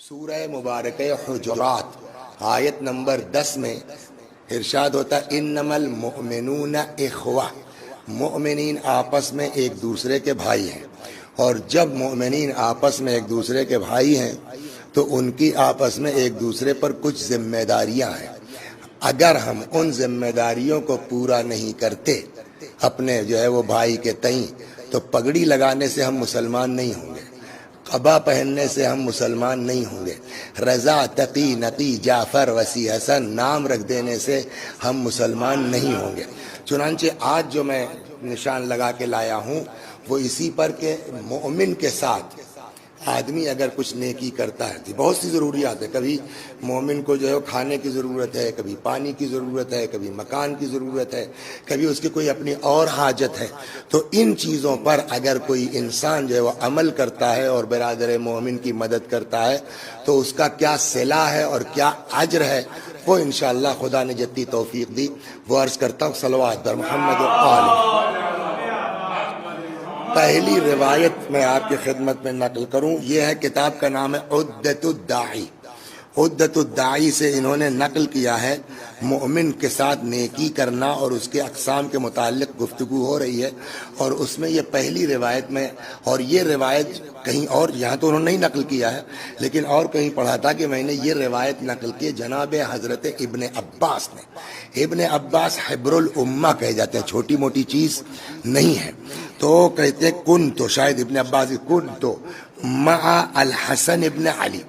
سورہ مبارکہ حجرات آیت نمبر 10 میں ارشاد ہوتا ہے انما المؤمنون اخوہ، مؤمنین آپس میں ایک دوسرے کے بھائی ہیں، اور جب مؤمنین آپس میں ایک دوسرے کے بھائی ہیں تو ان کی آپس میں ایک دوسرے پر کچھ ذمہ داریاں ہیں۔ اگر ہم ان ذمہ داریوں کو پورا نہیں کرتے اپنے وہ بھائی کے تئیں، تو پگڑی لگانے سے ہم مسلمان نہیں ہوں گے، قبا پہننے سے ہم مسلمان نہیں ہوں گے، رضا تقی نقی جعفر وسیع حسن نام رکھ دینے سے ہم مسلمان نہیں ہوں گے۔ چنانچہ آج جو میں نشان لگا کے لایا ہوں وہ اسی پر کہ مومن کے ساتھ آدمی اگر کچھ نیکی کرتا ہے، بہت سی ضروریات ہیں، کبھی مومن کو کھانے کی ضرورت ہے، کبھی پانی کی ضرورت ہے، کبھی مکان کی ضرورت ہے، کبھی اس کی کوئی اپنی اور حاجت ہے، تو ان چیزوں پر اگر کوئی انسان وہ عمل کرتا ہے اور برادر مومن کی مدد کرتا ہے تو اس کا کیا صلہ ہے اور کیا اجر ہے، وہ انشاءاللہ خدا نے جتنی توفیق دی وہ عرض کرتا ہوں۔ صلوات بر محمد و آلہ۔ پہلی روایت میں آپ کی خدمت میں نقل کروں، یہ ہے، کتاب کا نام ہے عدۃ الداعی۔ عدۃ الداعی سے انہوں نے نقل کیا ہے، مومن کے ساتھ نیکی کرنا اور اس کے اقسام کے متعلق گفتگو ہو رہی ہے، اور اس میں یہ پہلی روایت میں، اور یہ روایت کہیں اور یہاں تو انہوں نے نہیں نقل کیا ہے لیکن اور کہیں پڑھا تھا کہ میں نے یہ روایت نقل کی جناب حضرت ابن عباس نے۔ ابن عباس حبر الامہ کہے جاتے ہیں، چھوٹی موٹی چیز نہیں ہے، تو کہتے ہیں کنتو، شاید ابن عباس کنتو مع الحسن ابن علی،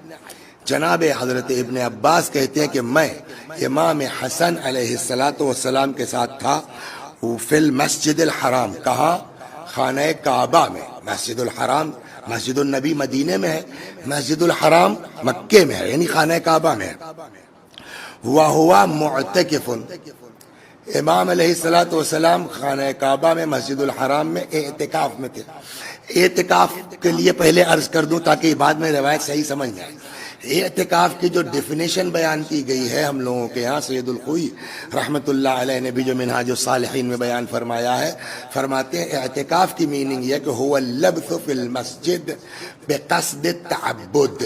جناب حضرت ابن عباس کہتے ہیں کہ میں امام حسن علیہ السلام کے ساتھ تھا، فی المسجد الحرام، کہاں؟ خانہ کعبہ میں۔ مسجد الحرام مسجد النبی مدینے میں ہے، مسجد الحرام مکے میں ہے، یعنی خانہ کعبہ میں ہے۔ وَهُوَ مُعْتَكِفٌ، امام علیہ السلام خانہ کعبہ میں مسجد الحرام میں اعتکاف میں تھے۔ اعتکاف کے لیے پہلے عرض کر دوں تاکہ بعد میں روایت صحیح سمجھ جائے۔ اعتکاف کی جو ڈیفینیشن بیان کی گئی ہے ہم لوگوں کے ہاں، سید الخوئی رحمۃ اللہ علیہ نے بھی جو منہاج الصالحین میں بیان فرمایا ہے، فرماتے ہیں اعتکاف کی میننگ یہ کہ هو اللبث فی المسجد بقصد التعبد،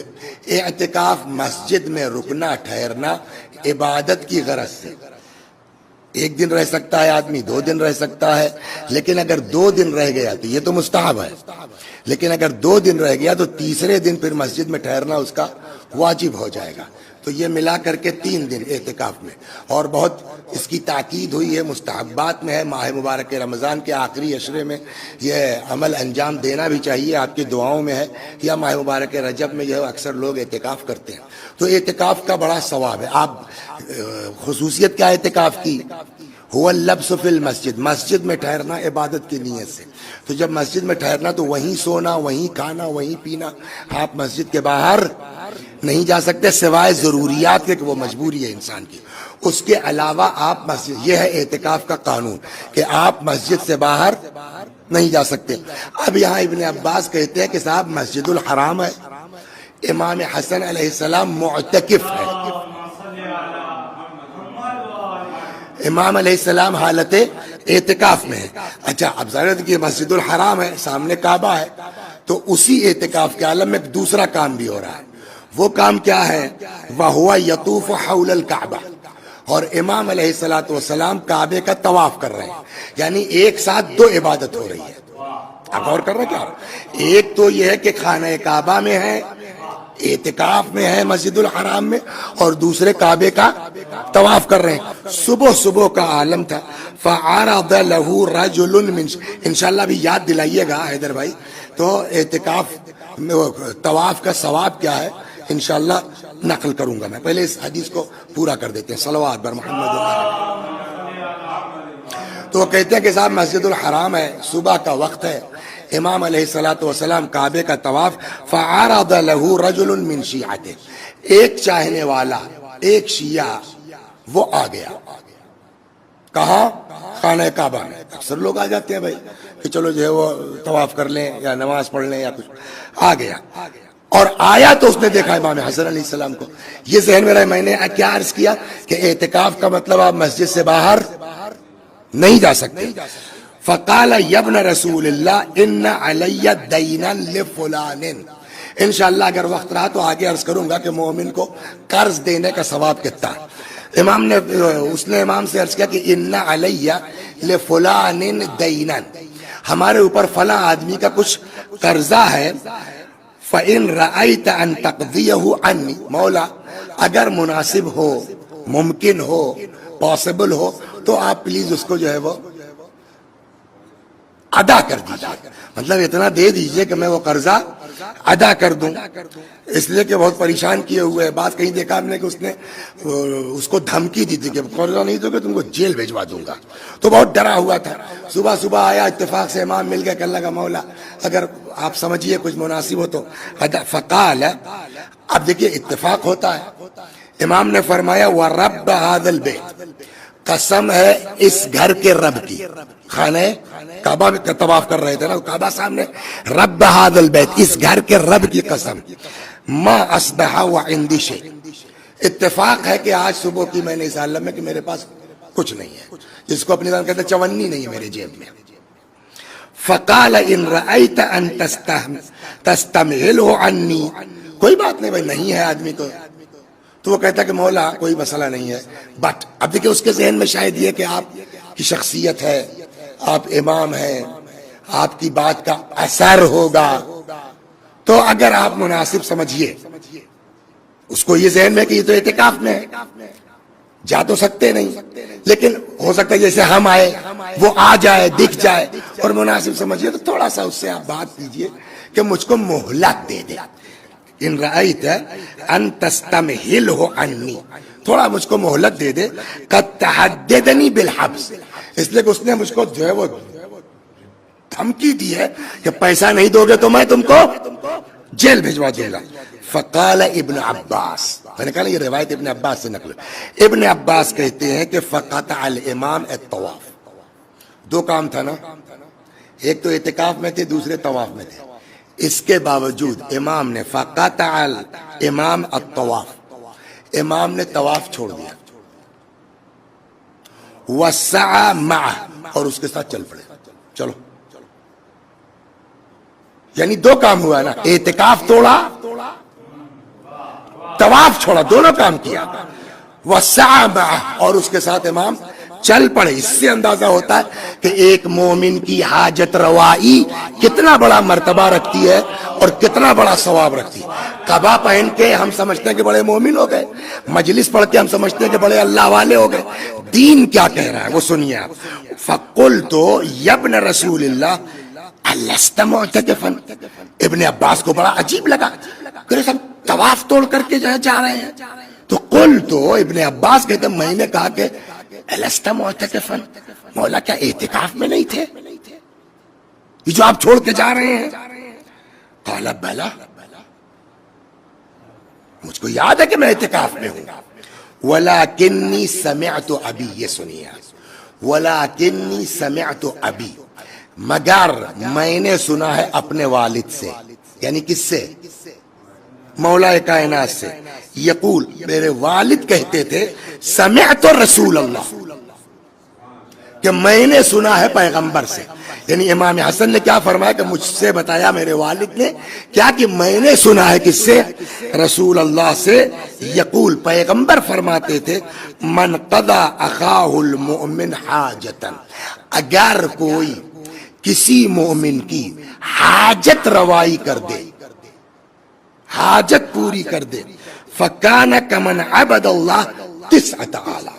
اعتکاف مسجد میں رکنا ٹھہرنا عبادت کی غرض سے۔ ایک دن رہ سکتا ہے آدمی، 2 دن رہ سکتا ہے، لیکن اگر 2 دن رہ گیا تو یہ تو مستحب ہے، لیکن اگر 2 دن رہ گیا تو تیسرے دن پھر مسجد میں ٹھہرنا اس کا واجب ہو جائے گا۔ تو یہ ملا کر کے 3 دن اعتکاف میں، اور بہت اس کی تاکید ہوئی ہے، مستحبات میں ہے، ماہ مبارک رمضان کے آخری عشرے میں یہ عمل انجام دینا بھی چاہیے، آپ کی دعاؤں میں ہے، یا ماہ مبارک رجب میں اکثر لوگ اعتکاف کرتے ہیں۔ تو اعتکاف کا بڑا ثواب ہے۔ آپ خصوصیت کیا اعتکاف کی؟ هو اللبس فی المسجد، مسجد میں ٹھہرنا عبادت کی نیت سے۔ تو جب مسجد میں ٹھہرنا تو وہیں سونا، وہیں کھانا، وہیں پینا، آپ مسجد کے باہر نہیں جا سکتے سوائے ضروریات کے، کہ وہ مجبوری ہے انسان کی، اس کے علاوہ آپ مسجد، یہ ہے اعتکاف کا قانون کہ آپ مسجد سے باہر نہیں جا سکتے۔ اب یہاں ابن عباس کہتے ہیں کہ صاحب مسجد الحرام ہے، امام حسن علیہ السلام معتکف ہے، امام علیہ السلام حالت اعتکاف میں ہے۔ اچھا، اب ظاہر کہ مسجد الحرام ہے، سامنے کعبہ ہے، تو اسی اعتکاف کے عالم میں ایک دوسرا کام بھی ہو رہا ہے۔ وہ کام کیا ہے؟ وَهُوَ يَطُوفُ حَوْلَ الْكَعْبَةِ، اور امام علیہ السلام کعبے کا طواف کر رہے ہیں، یعنی ایک ساتھ 2 عبادت ہو رہی ہے۔ آپ غور کر رہے ہیں کیا؟ ایک تو یہ ہے کہ خانہ کعبہ میں ہے، اعتکاف میں ہے مسجد الحرام میں، اور دوسرے کعبے کا طواف کر رہے ہیں۔ صبح کا عالم تھا، فعرض له رجل من، انشاءاللہ بھی یاد دلائیے گا حیدر بھائی، تو اعتکاف طواف کا ثواب کیا ہے انشاءاللہ نقل کروں گا میں، پہلے اس حدیث کو پورا کر دیتے ہیں۔ صلوات بر محمد و آلہ۔ تو وہ کہتے ہیں کہ صاحب مسجد الحرام ہے، صبح کا وقت ہے، امام علیہ السلام کعبے کا طواف، فعرض له رجل من شیعته، ایک چاہنے والا، ایک شیعہ وہ آ گیا، کہاں؟ خانہ کعبہ میں۔ اکثر لوگ آ جاتے ہیں بھائی کہ چلو وہ طواف کر لیں یا نماز پڑھ لیں یا کچھ، آ گیا، اور آیا تو اس نے دیکھا امام حسن علیہ السلام کو۔ یہ ذہن میں رہا، میں نے کیا عرض کیا کہ اعتکاف کا مطلب آپ مسجد سے باہر نہیں جا سکتے۔ فقال یبن رسول اللہ ان علی دینا لفلان، انشاءاللہ اگر وقت رہا تو آگے عرض کروں گا کہ مومن کو قرض دینے کا ثواب کتنا ہے۔ اس نے امام سے عرض کیا کہ ان علی لفلان دینا، ہمارے اوپر فلاں آدمی کا کچھ قرضہ ہے، فَإِن رَأَيْتَ أَن تَقْضِيَهُ عَنِّي، مولا اگر مناسب ہو، ممکن ہو، پاسبل ہو تو آپ پلیز اس کو جو ہے وہ ادا کر دیجیے، مطلب اتنا دے دیجیے کہ میں وہ قرضہ ادا کر دوں، اس لیے کہ بہت پریشان کیے ہوئے ہے۔ بات کہیں دیکھا ہم نے کہ اس نے اس کو دھمکی دی تھی کہ قرضہ نہیں دو گے تم کو جیل بھیجوا دوں گا، تو بہت ڈرا ہوا تھا۔ صبح آیا، اتفاق سے امام مل گیا کہ اللہ کا مولا اگر آپ سمجھیے کچھ مناسب ہو تو فقال، اب دیکھیے اتفاق ہوتا ہے، امام نے فرمایا وَرَبَّ هَذَا الْبَيْتِ، قسم ہے اس گھر کے رب کی، خانہ کعبہ میں طواف کر رہے تھے نا، کعبہ سامنے، رب هذا البیت، اس گھر کے رب کی قسم، ما اصبح وعندی شیء، اتفاق ہے کہ آج صبح کی میں نے اس عالم میں کہ میرے پاس کچھ نہیں ہے، جس کو اپنی زبان کہتے ہیں چونی نہیں ہے میرے جیب میں۔ فقال ان رأیت ان تستمهله عنی، کوئی بات نہیں بھائی، نہیں ہے آدمی تو وہ کہتا کہ مولا کوئی مسئلہ نہیں ہے، بٹ اب دیکھیں اس کے ذہن میں شاید یہ کہ آپ کی شخصیت ہے، آپ امام ہیں، آپ کی بات کا اثر ہوگا، تو اگر آپ مناسب سمجھیے، اس کو یہ ذہن میں کہ یہ تو اعتکاف میں ہے، جا تو سکتے نہیں، لیکن ہو سکتا ہے جیسے ہم آئے وہ آ جائے، دکھ جائے، اور مناسب سمجھیے تو تھوڑا سا اس سے آپ بات کیجئے کہ مجھ کو مہلت دے دے، ان رأیت ان تستمهله عنی، تھوڑا مجھ کو مہلت دے دے، قد تحددنی بالحبس، اس لیے کہ اس نے مجھ کو جو ہے وہ دھمکی دی ہے کہ پیسہ نہیں دو گے تو میں تم کو جیل بھیجوا دوں گا۔ فقال ابن عباس، میں نے کہا یہ روایت ابن عباس سے نقل ہے، ابن عباس کہتے ہیں کہ فقطع الامام الطواف، دو کام تھا نا، ایک تو اعتکاف میں تھے، دوسرے طواف میں تھے، اس کے باوجود امام نے فقطع الامام الطواف، امام نے طواف چھوڑ دیا، وسعى معه، اور اس کے ساتھ چل پڑے، چلو، یعنی دو کام ہوا نا، اعتکاف توڑا، طواف چھوڑا، دونوں کام کیا، وسعى معه، اور اس کے ساتھ امام چل پڑے۔ اس سے اندازہ ہوتا ہے کہ ایک مومن کی حاجت روائی کتنا بڑا مرتبہ رکھتی ہے اور کتنا بڑا ثواب رکھتی ہے۔ قبا پہن کے ہم سمجھتے ہیں کہ بڑے مومن ہو گئے، مجلس پڑھ کے ہم سمجھتے ہیں کہ بڑے اللہ والے ہو گئے، دین کیا کہہ رہا ہے وہ سنیے آپ۔ فقلت یا ابن رسول اللہ الست معتکفا، ابن عباس کو بڑا عجیب لگا کہ سب طواف توڑ کر کے جا رہے ہیں، تو قلت، ابن عباس کہتے ہیں میں نے کہا کہ الست معتکفا، مولا کیا اعتکاف میں نہیں تھے یہ جو آپ چھوڑ کے جا رہے ہیں؟ قال بلا، مجھ کو یاد ہے کہ میں اعتکاف میں ہوں، ولکنی سمعت ابی، یہ سنیے، ولکنی سمعت ابی، مگر میں نے سنا ہے اپنے والد سے، یعنی کس سے؟ مولا کائنات سے، یقول، میرے والد کہتے تھے سمعت رسول اللہ، کہ میں نے سنا ہے پیغمبر سے، یعنی امام حسن نے کیا فرمایا کہ مجھ سے بتایا میرے والد نے کیا کہ میں نے سنا ہے کس سے؟ رسول اللہ سے، یقول، پیغمبر فرماتے تھے من قضى اخاہ المؤمن حاجتا، اگر کوئی کسی مومن کی حاجت روائی کر دے، حاجت پوری کر دے، فکان کمن عبد اللہ 9,000،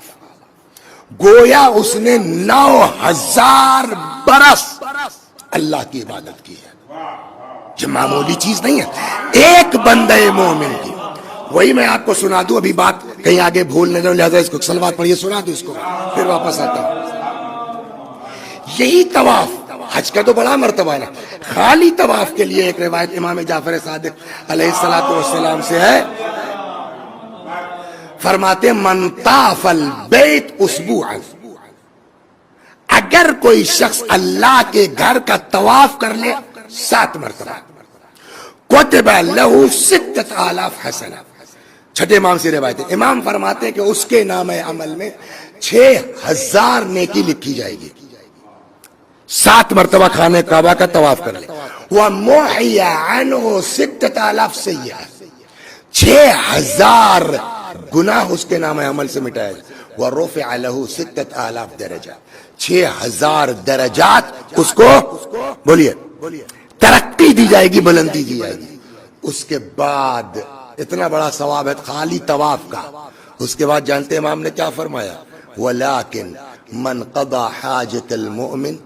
گویا اس نے 9,000 برس اللہ کی عبادت کی ہے، یہ معمولی چیز نہیں ہے ایک بندہ مومن کی۔ وہی میں آپ کو سنا دوں، ابھی بات کہیں آگے بھول نہ جاؤں، لہذا اس کو صلوات پڑھیے، سنا دوں اس کو، پھر واپس آتا ہوں۔ یہی طواف حج کا تو بڑا مرتبہ ہے، خالی طواف کے لیے ایک روایت امام جعفر صادق علیہ السلام سے ہے، فرماتے من طاف البیت اسبوعا، اگر کوئی شخص اللہ کے گھر کا طواف کر لے 7 مرتبہ، کتب لہ 6,000 حسنہ، چھٹے امام سے روایت ہے، امام فرماتے ہیں کہ اس کے نام عمل میں 6,000 نیکی لکھی جائے گی، 7 مرتبہ خانہ کعبہ کا طواف کر لے. وَمُحِيَ عَنْهُ 6,000 سیئہ، 6,000 گناہ اس کے نام عمل سے مٹایا جائے. وَرُفِعَ لَهُ 6,000 درجہ، 6,000 درجات اس کو بولیے ترقی دی جائے گی، بلندی دی جائے گی. اس کے بعد اتنا بڑا ثواب ہے خالی طواف کا. اس کے بعد جانتے امام نے کیا فرمایا؟ وَلَكِنْ مَنْ قَضَى حَاجَةَ الْمُؤْمِنِ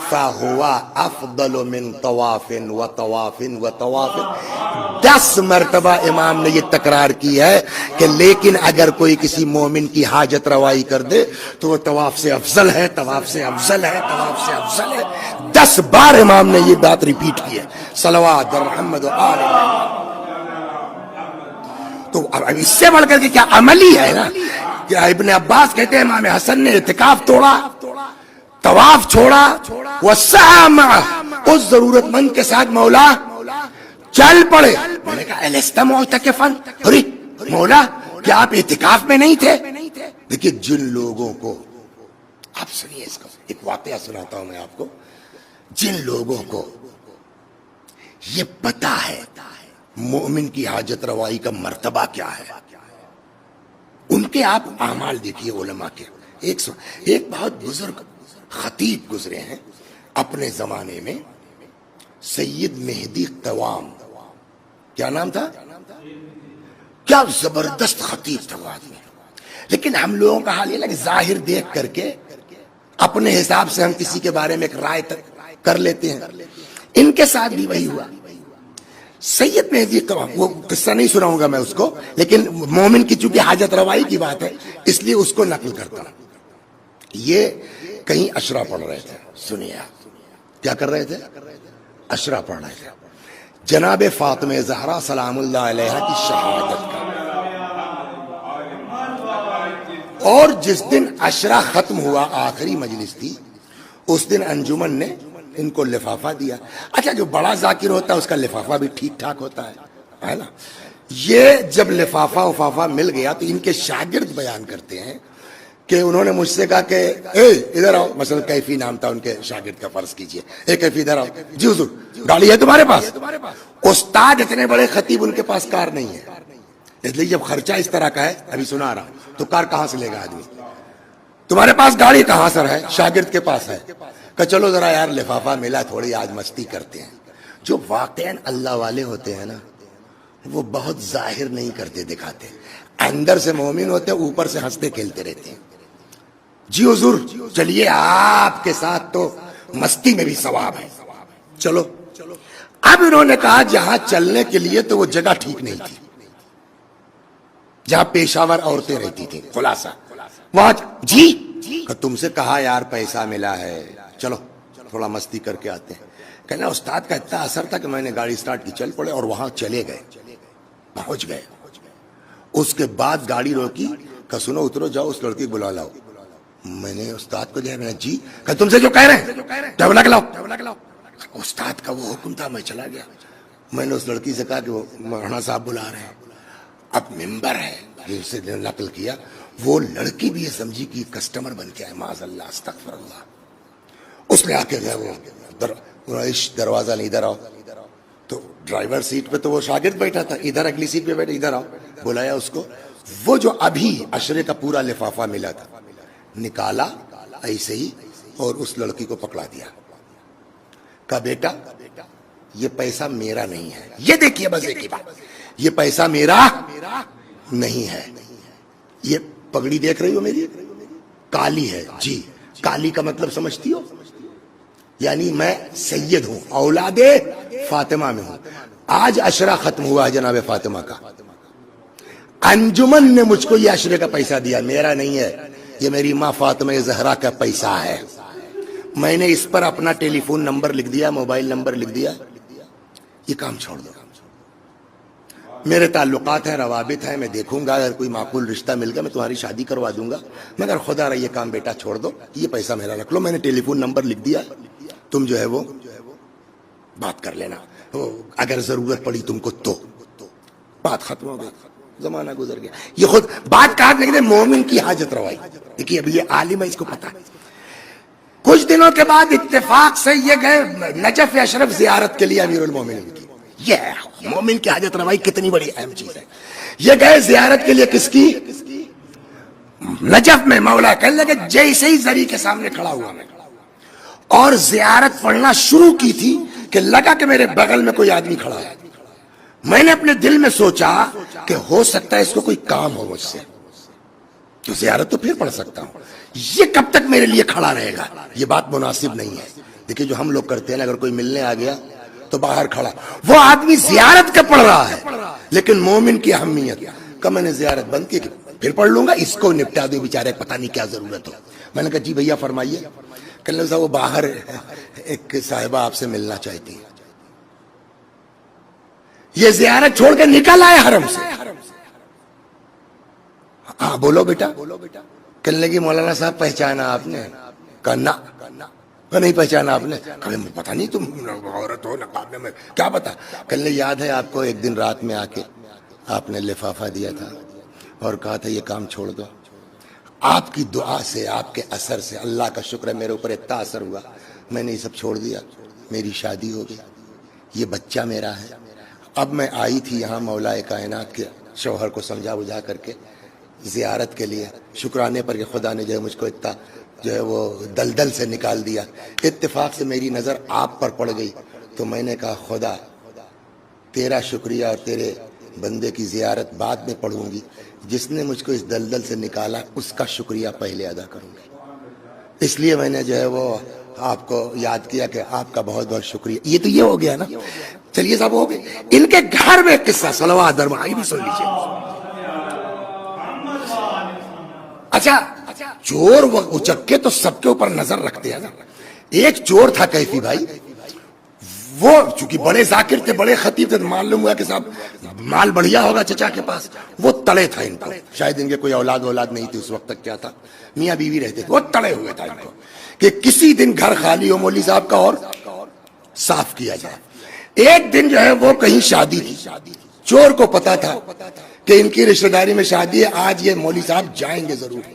فَهُوَ أَفْضَلُ مِنْ طَوَافٍ وَطَوَافٍ وَطَوَافٍ. 10 مرتبہ امام نے یہ تکرار کی ہے کہ لیکن اگر کوئی کسی مومن کی حاجت روائی کر دے تو وہ طواف سے افضل ہے، طواف سے افضل ہے، طواف سے افضل ہے. 10 بار امام نے یہ بات ریپیٹ کی ہے. صلوات محمد و آل محمد. تو اب اس سے بڑھ کر کے کیا عملی ہے نا کہ ابن عباس کہتے ہیں امام حسن نے اعتکاف توڑا، طواف چھوڑا، وسعى معه، اس ضرورت مند کے ساتھ مولا چل پڑے. میں نے کہا الست معتکفا، ارے مولا کیا آپ اعتکاف میں نہیں تھے؟ دیکھیے جن لوگوں کو، آپ سنیے اس کو، ایک واقعہ سناتا ہوں میں آپ کو. جن لوگوں کو یہ پتا ہے مومن کی حاجت روائی کا مرتبہ کیا ہے، ان کے آپ اعمال دیکھیے علماء کے. ایک بہت بزرگ خطیب گزرے ہیں اپنے زمانے میں، سید مہدی قوام. کیا نام تھا؟ کیا زبردست خطیب تھا وہ آدمی. لیکن ہم لوگوں کا حال یہ لگے ظاہر دیکھ کر کے اپنے حساب سے ہم کسی کے بارے میں ایک رائے کر لیتے ہیں. ان کے ساتھ بھی وہی ہوا. سید مہدی قوام، وہ قصہ نہیں سناؤں گا میں اس کو، لیکن مومن کی چونکہ حاجت روائی کی بات ہے اس لیے اس کو نقل کرتا ہوں. یہ کہیں اشرا پڑھ رہے تھے. سنیے آپ کیا کر رہے تھے؟ اشرا پڑھ رہے تھے. جناب فاطمہ زہرا سلام اللہ علیہا کی شہادت کا. اور جس دن اشرا ختم ہوا، آخری مجلس تھی، اس دن انجمن نے ان کو لفافہ دیا. اچھا جو بڑا ذاکر ہوتا ہے اس کا لفافہ بھی ٹھیک ٹھاک ہوتا ہے نا. یہ جب لفافہ وفافہ مل گیا تو ان کے شاگرد بیان کرتے ہیں کہ انہوں نے مجھ سے کہا کہ اے ادھر آؤ. مثلا کیفی نام تھا ان کے شاگرد کا، فرض کیجئے اے کیفی ادھر آؤ. جی حضور گاڑی ہے تمہارے پاس؟ استاد اتنے بڑے خطیب ان کے پاس کار نہیں ہے، اس لیے جب خرچہ اس طرح کا ہے، ابھی سنا رہا ہوں، تو کار کہاں سے لے گا آدمی؟ تمہارے پاس گاڑی کہاں سر ہے؟ شاگرد کے پاس ہے. کہ چلو ذرا یار لفافہ ملا، تھوڑی آج مستی کرتے ہیں. جو واقعاً اللہ والے ہوتے ہیں نا وہ بہت ظاہر نہیں کرتے دکھاتے، اندر سے مومن ہوتے ہیں، اوپر سے ہنستے کھیلتے رہتے ہیں. جی حضور چلیے آپ کے ساتھ تو مستی میں بھی ثواب ہے، چلو. اب انہوں نے کہا جہاں چلنے کے لیے تو وہ جگہ ٹھیک نہیں تھی، جہاں پیشاور عورتیں رہتی تھیں. خلاصہ وہاں جی کہ تم سے کہا یار پیسہ ملا ہے، چلو تھوڑا مستی کر کے آتے ہیں. کہنا استاد کا اتنا اثر تھا کہ میں نے گاڑی سٹارٹ کی، چل پڑے اور وہاں چلے گئے، پہنچ گئے. اس کے بعد گاڑی روکی کہ سنو اترو، جاؤ اس لڑکی کو بلا لاؤ. میں نے استاد کو دیا، میں نے جی کہ تم سے جو کہہ رہے ہیں ڈبلک لاؤ. استاد کا وہ حکم تھا، میں چلا گیا. میں نے اس لڑکی سے کہا کہ وہ مولانا صاحب بلا رہے ہیں. اب ممبر ہے جن سے نقل کیا، وہ لڑکی بھی یہ سمجھی کہ کسٹمر بن کے آئے. معاذ اللہ، استغفر اللہ. اس نے آ کے گیا، وہ دروازہ نہیں، ادھر آؤ. تو ڈرائیور سیٹ پہ تو وہ شاگرد بیٹھا تھا، ادھر اگلی سیٹ پہ بیٹھا، ادھر آؤ. بلایا اس کو. وہ جو ابھی عشرے کا پورا لفافہ ملا تھا نکالا ایسے ہی اور اس لڑکی کو پکڑا دیا. کہا بیٹا یہ پیسہ میرا نہیں ہے. یہ دیکھیے بس ایک ہی بات، یہ پیسہ میرا نہیں ہے. یہ پگڑی دیکھ رہی ہو میری، کالی ہے. جی کالی کا مطلب سمجھتی ہو؟ یعنی میں سید ہوں، اولاد فاطمہ میں ہوں. آج عشرہ ختم ہوا ہے جناب فاطمہ کا. انجمن نے مجھ کو یہ عشرے کا پیسہ دیا، میرا نہیں ہے، یہ میری ماں فاطمہ زہرا کا پیسہ ہے. میں نے اس پر اپنا ٹیلی فون نمبر لکھ دیا، موبائل نمبر لکھ دیا. یہ کام چھوڑ دو. میرے تعلقات ہیں، روابط ہیں، میں دیکھوں گا اگر کوئی معقول رشتہ مل گیا میں تمہاری شادی کروا دوں گا، مگر خدا رہا یہ کام بیٹا چھوڑ دو، یہ پیسہ میرا رکھ لو. میں نے ٹیلی فون نمبر لکھ دیا، تم جو ہے وہ بات کر لینا، اگر ضرورت پڑی تم کو تو. بات ختم ہو گئی، زمانہ گزر گیا. یہ خود بات کہا لیکن مومن کی حاجت روائی. دیکھیے ابھی یہ عالم ہے، اس کو پتا ہے. کچھ دنوں کے بعد اتفاق سے یہ گئے نجف اشرف زیارت کے لیے امیر المومنین کی. یہ ہے مومن کی حاجت روائی کتنی بڑی اہم چیز ہے. یہ گئے زیارت کے لیے کس کی؟ نجف میں. مولا کہنے لگے جیسے ہی زری کے سامنے کھڑا ہوا میں اور زیارت پڑھنا شروع کی تھی کہ لگا کہ میرے بغل میں کوئی آدمی کھڑا ہے. میں نے اپنے دل میں سوچا کہ ہو سکتا ہے اس کو کوئی کام ہو مجھ سے, تو زیارت تو پھر پڑھ سکتا ہوں, یہ کب تک میرے لیے کھڑا رہے گا؟ یہ بات مناسب نہیں ہے. دیکھیں جو ہم لوگ کرتے ہیں نا, اگر کوئی ملنے آ گیا تو باہر کھڑا, وہ آدمی زیارت کا پڑھ رہا ہے لیکن مومن کی اہمیت کا میں نے زیارت بند کی, پھر پڑھ لوں گا, اس کو نپٹا دو بیچارے, پتہ نہیں کیا ضرورت ہو. میں نے کہا جی بھیا فرمائیے. کہنے لگا وہ باہر ایک صاحبہ آپ سے ملنا چاہتی ہے. یہ زیارت چھوڑ کے نکل آئے حرم سے. ہاں بولو بیٹا. کہنے لگی مولانا صاحب پہچانا آپ نے؟ کہنا نہیں پہچانا آپ نے. پتہ نہیں تم عورت ہو نقاب میں, کیا پتا. کہنے لگی یاد ہے آپ کو ایک دن رات میں آ کے آپ نے لفافہ دیا تھا اور کہا تھا یہ کام چھوڑ دو. آپ کی دعا سے, آپ کے اثر سے, اللہ کا شکر ہے میرے اوپر اتنا اثر ہوا, میں نے یہ سب چھوڑ دیا. میری شادی ہو گئی, یہ بچہ میرا ہے. اب میں آئی تھی یہاں مولا کائنات کے شوہر کو سمجھا بجھا کر کے زیارت کے لیے, شکرانے پر کہ خدا نے جو ہے مجھ کو اتنا جو ہے وہ دلدل سے نکال دیا. اتفاق سے میری نظر آپ پر پڑ گئی تو میں نے کہا خدا تیرا شکریہ اور تیرے بندے کی زیارت بعد میں پڑھوں گی, جس نے مجھ کو اس دلدل سے نکالا اس کا شکریہ پہلے ادا کروں گی. اس لیے میں نے جو ہے وہ آپ کو یاد کیا کہ آپ کا بہت بہت شکریہ. یہ تو یہ ہو گیا نا. چلیے صاحب ہو گئے. ان کے گھر میں قصہ صلوات درمائی بھی سن لیجیے. اچھا چور و اچکے تو سب کے اوپر نظر رکھتے ہیں نا. ایک چور تھا کیفی بھائی, وہ چونکہ بڑے ذاکر تھے, بڑے خطیب تھے, معلوم ہوا کہ صاحب مال بڑھیا ہوگا چچا کے پاس. وہ تڑے تھا ان کو, شاید ان کے کوئی اولاد نہیں تھی اس وقت تک, کیا تھا میاں بیوی رہتے تھے, وہ تڑے ہوئے تھا ان کو کہ کسی دن گھر خالی ہو مولوی صاحب کا اور صاف کیا جائے. ایک دن جو ہے وہ کہیں شادی تھی, چور کو پتا تھا کہ ان کی رشتہ داری میں شادی ہے, آج یہ مولوی صاحب جائیں گے ضرور.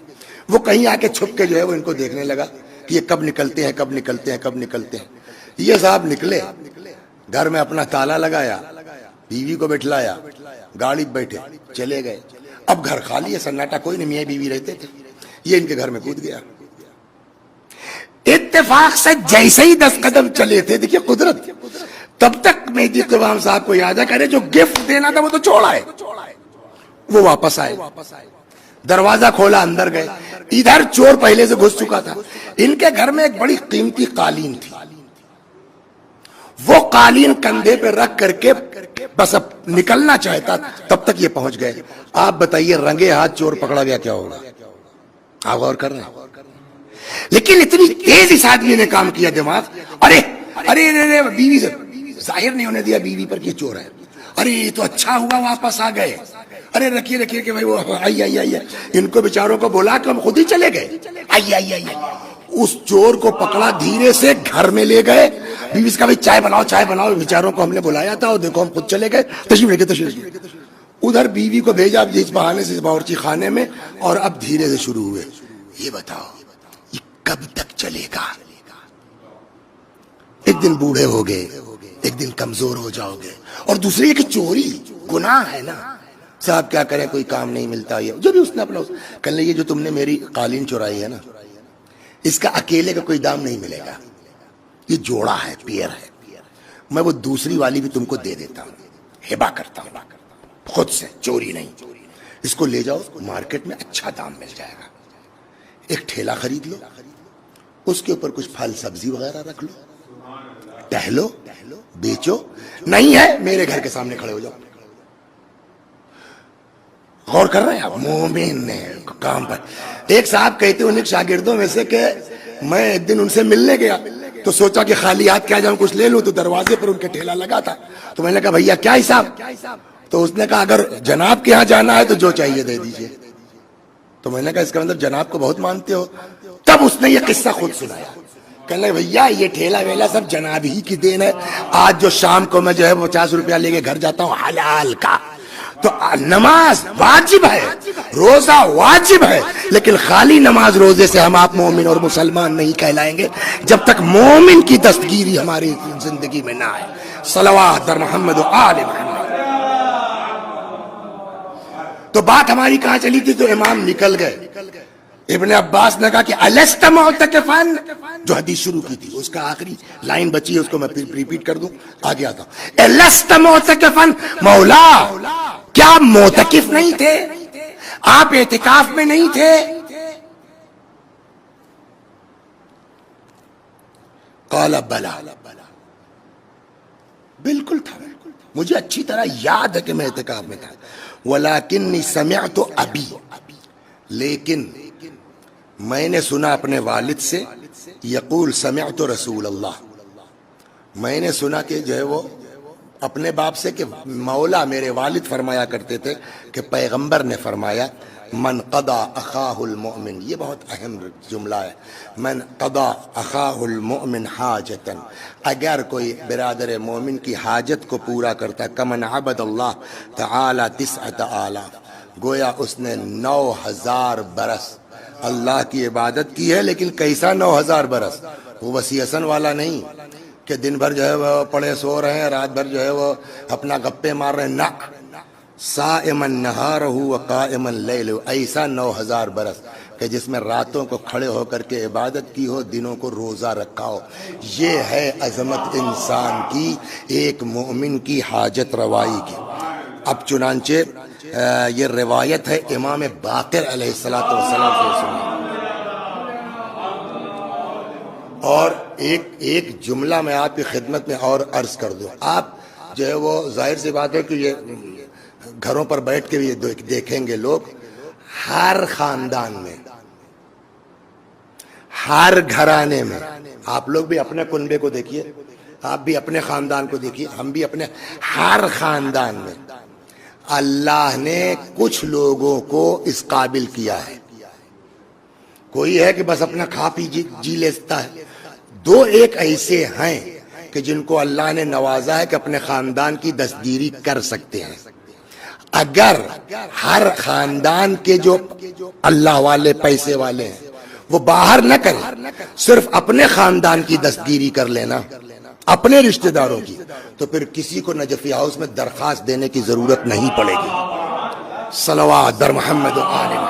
وہ کہیں آ کے چھپ کے جو ہے وہ ان کو دیکھنے لگا کہ یہ کب نکلتے ہیں کب نکلتے ہیں کب نکلتے ہیں. یہ صاحب نکلے, گھر میں اپنا تالا لگایا, بیوی کو بٹھلایا, گاڑی بیٹھے چلے گئے. اب گھر خالی ہے, سناٹا, کوئی نہیں, میاں بیوی رہتے تھے. یہ ان کے گھر میں کود گیا. اتفاق سے جیسے ہی 10 قدم چلے تھے, دیکھیے قدرت, تب تک مہدی قوام صاحب کو یاد ہے کرے جو گفٹ دینا تھا وہ تو چھوڑا ہے. وہ واپس آئے, دروازہ کھولا, اندر گئے. ادھر چور پہلے سے گھس چکا تھا. ان کے گھر میں ایک بڑی قیمتی قالین تھی, وہ قالین کندھے پہ رکھ کر کے بس اب نکلنا چاہتا, تب تک یہ پہنچ گئے. آپ بتائیے رنگے ہاتھ چور پکڑا گیا کیا ہوگا؟ آپ غور کر رہے ہیں؟ لیکن اتنی تیز اس آدمی نے کام کیا دماغ, ارے ارے بیوی سے ظاہر نہیں ہونے دیا بیوی پر کہ چور ہے. ارے یہ تو اچھا ہوا واپس آ گئے. ارے رکھیے کہ بھائی وہ آئیے, ان کو بیچاروں کو بولا کہ ہم خود ہی چلے گئے. آئیے. اس چور کو پکڑا, دھیرے سے گھر میں لے گئے. بیوی سے کہا چائے بناؤ, بیچاروں کو ہم نے بلایا تھا اور دیکھو ہم خود چلے گئے, تشریف لے. ادھر بیوی کو بھیجا اس بہانے سے باورچی خانے میں, اور اب دھیرے سے شروع ہوئے. یہ بتاؤ یہ کب تک چلے گا؟ ایک دن بوڑھے ہو گئے, ایک دن کمزور ہو جاؤ گے, اور دوسری یہ کہ چوری گناہ ہے نا. صاحب کیا کریں, کوئی کام نہیں ملتا. یہ جو بھی اس نے اپنا کہنے لگے جو تم نے میری قالین چورائی ہے نا, اس کا اکیلے کا کوئی دام نہیں ملے گا. یہ جوڑا ہے, پیئر ہے, میں وہ دوسری والی بھی تم کو دے دیتا ہوں, ہبا کرتا ہوں خود سے, چوری نہیں. اس کو لے جاؤ مارکیٹ میں, اچھا دام مل جائے گا. ایک ٹھیلا خرید لو, اس کے اوپر کچھ پھل سبزی وغیرہ رکھ لو, ٹہلو, بیچو. نہیں ہے میرے گھر کے سامنے کھڑے ہو جاؤ. غور کر رہے ہیں آپ؟ مومن نے کام پر. ایک صاحب کہتے ہیں ان شاگردوں میں سے کہ میں ایک دن ان سے ملنے گیا تو سوچا کہ خالی ہاتھ کیا جاؤں, کچھ لے لوں, تو دروازے پر ان کے ٹھیلا لگا تھا. تو میں نے کہا بھیا کیا حساب؟ تو اس نے کہا اگر جناب کے ہاں جانا ہے تو جو چاہیے دے دیجئے. تو میں نے کہا اس کا مطلب جناب کو بہت مانتے ہو. تب اس نے یہ قصہ خود سنایا. کہنے لگے بھیا یہ ٹھیلا ویلا سب جناب ہی کی دین ہے. آج جو شام کو میں جو ہے 50 روپیہ لے کے گھر جاتا ہوں حلال کا, تو نماز واجب ہے، روزہ واجب ہے، لیکن خالی نماز روزے سے ہم آپ مومن اور مسلمان نہیں کہلائیں گے جب تک مومن کی دستگیری ہماری زندگی میں نہ آئے۔ صلوات در محمد و آل محمد۔ تو بات ہماری کہاں چلی تھی؟ تو امام نکل گئے، ابن عباس نے کہا کہ الست معتکفن، جو حدیث شروع کی تھی اس کا آخری لائن بچی ہے، اس کو میں ریپیٹ کر دوں، آگے آتا ہوں۔ الست معتکفن، مولا کیا معتکف نہیں تھے آپ؟ اعتکاف میں نہیں تھے؟ قال بلا، بالکل تھا، مجھے اچھی طرح یاد ہے کہ میں اعتکاف میں تھا۔ ولیکنی سمعت ابی، لیکن میں نے سنا اپنے والد سے، یقول سمعت رسول اللہ، میں نے سنا کہ جو ہے وہ اپنے باپ سے کہ مولا میرے والد فرمایا کرتے تھے کہ پیغمبر نے فرمایا من قضا اخاہ المؤمن، یہ بہت اہم جملہ ہے، من قضا اخاہ المؤمن حاجتا، اگر کوئی برادر مومن کی حاجت کو پورا کرتا، کمن عبد اللہ تعالی 9,000، گویا اس نے 9,000 برس اللہ کی عبادت کی ہے۔ لیکن کیسا 9,000 برس؟ وہ وسیع حسن والا نہیں کہ دن بھر جو ہے وہ پڑے سو رہے ہیں، رات بھر جو ہے وہ اپنا گپے مار رہے ہیں، نہ، صائما نہارہ وقائما لیلہ، ایسا 9,000 برس کہ جس میں راتوں کو کھڑے ہو کر کے عبادت کی ہو، دنوں کو روزہ رکھا ہو۔ یہ ہے عظمت انسان کی، ایک مومن کی حاجت روائی کی۔ اب چنانچہ یہ روایت ہے امام باقر علیہ السلام سے سنی۔ اور ایک جملہ میں آپ کی خدمت میں اور عرض کر دوں، آپ جو ہے وہ ظاہر سی بات ہے کہ یہ گھروں پر بیٹھ کے بھی دیکھیں گے لوگ، ہر خاندان میں، ہر گھرانے میں، آپ لوگ بھی اپنے کنبے کو دیکھیے، آپ بھی اپنے خاندان کو دیکھیے، ہم بھی اپنے، ہر خاندان میں اللہ نے کچھ لوگوں کو اس قابل کیا ہے۔ کوئی ہے کہ بس اپنا کھا پی جی لیتا ہے، دو ایک ایسے ہیں کہ جن کو اللہ نے نوازا ہے کہ اپنے خاندان کی دستگیری کر سکتے ہیں۔ اگر ہر خاندان کے جو اللہ والے پیسے والے ہیں وہ باہر نہ کریں، صرف اپنے خاندان کی دستگیری کر لینا، اپنے رشتہ داروں کی، تو پھر کسی کو نجفی ہاؤس میں درخواست دینے کی ضرورت نہیں پڑے گی۔ صلوات در محمد و آل محمد۔